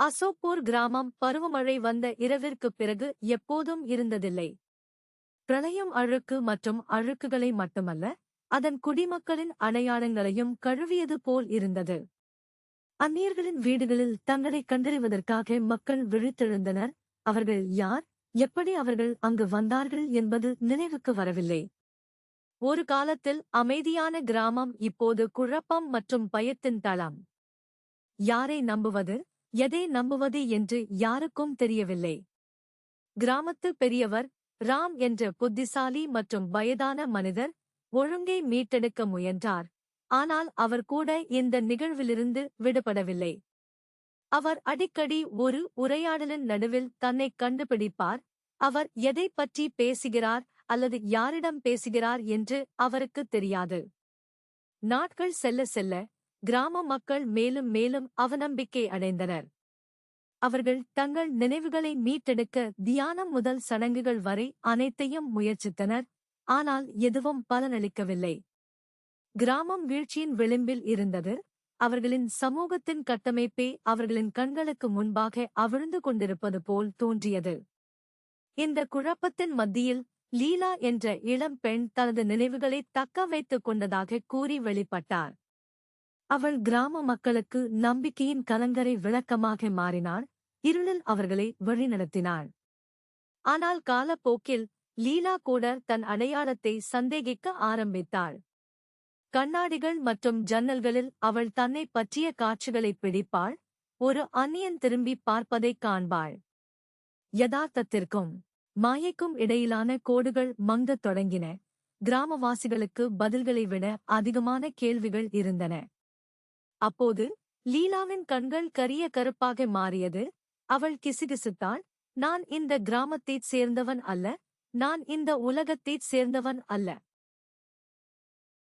அசோப்பூர் கிராமம் பருவமழை வந்த இரவிற்குப் பிறகு எப்போதும் இருந்ததில்லை. பிரளயம் அழுக்கு மற்றும் அழுக்குகளை மட்டுமல்ல, அதன் குடிமக்களின் அடையாளங்களையும் கழுவியது போல் இருந்தது. அந்நியர்களின் வீடுகளில் தங்களைக் கண்டறிவதற்காக மக்கள் விழித்தெழுந்தனர். அவர்கள் யார், எப்படி அவர்கள் அங்கு வந்தார்கள் என்பது நினைவுக்கு வரவில்லை. ஒரு காலத்தில் அமைதியான கிராமம் இப்போது குழப்பம் மற்றும் பயத்தின் தளம். யாரை நம்புவது, எதை நம்புவது என்று யாருக்கும் தெரியவில்லை. கிராமத்து பெரியவர் ராம் என்ற புத்திசாலி மற்றும் வயதான மனிதர் ஒழுங்கை மீட்டெடுக்க முயன்றார். ஆனால் அவர் கூட இந்த நிகழ்விலிருந்து விடுபடவில்லை. அவர் அடிக்கடி ஒரு உரையாடலின் நடுவில் தன்னைக் கண்டுபிடிப்பார். அவர் எதைப் பற்றி பேசுகிறார் அல்லது யாரிடம் பேசுகிறார் என்று அவருக்குத் தெரியாது. நாட்கள் செல்ல செல்ல கிராம மக்கள் மேலும் மேலும் அவநம்பிக்கை அடைந்தனர். அவர்கள் தங்கள் நினைவுகளை மீட்டெடுக்க தியானம் முதல் சடங்குகள் வரை அனைத்தையும் முயற்சித்தனர். ஆனால் எதுவும் பலனளிக்கவில்லை. கிராமம் வீழ்ச்சியின் விளிம்பில் இருந்தது. அவர்களின் சமூகத்தின் கட்டமைப்பே அவர்களின் கண்களுக்கு முன்பாக அவிழ்ந்து கொண்டிருப்பது போல் தோன்றியது. இந்த குழப்பத்தின் மத்தியில் லீலா என்ற இளம் பெண் தனது நினைவுகளை தக்க வைத்துக் கொண்டதாக கூறி வெளிப்பட்டார். அவள் கிராம மக்களுக்கு நம்பிக்கையின் கலங்கரை விளக்கமாக மாறினாள். இருளில் அவர்களை வழிநடத்தினாள். ஆனால் காலப்போக்கில் லீலா கூட தன் அடையாளத்தை சந்தேகிக்க ஆரம்பித்தாள். கண்ணாடிகள் மற்றும் ஜன்னல்களில் அவள் தன்னைப் பற்றிய காட்சிகளைப் பிடிப்பாள். ஒரு அந்நியன் திரும்பி பார்ப்பதைக் காண்பாள். யதார்த்தத்திற்கும் மாயைக்கும் இடையிலான கோடுகள் மங்கத் தொடங்கின. கிராமவாசிகளுக்கு பதில்களை விட அதிகமான கேள்விகள் இருந்தன. அப்போது லீலாவின் கண்கள் கரிய கருப்பாக மாறியது. அவள் கிசுகிசுத்தாள். நான் இந்த கிராமத்தைச் சேர்ந்தவன் அல்ல. நான் இந்த உலகத்தைச் சேர்ந்தவன் அல்ல.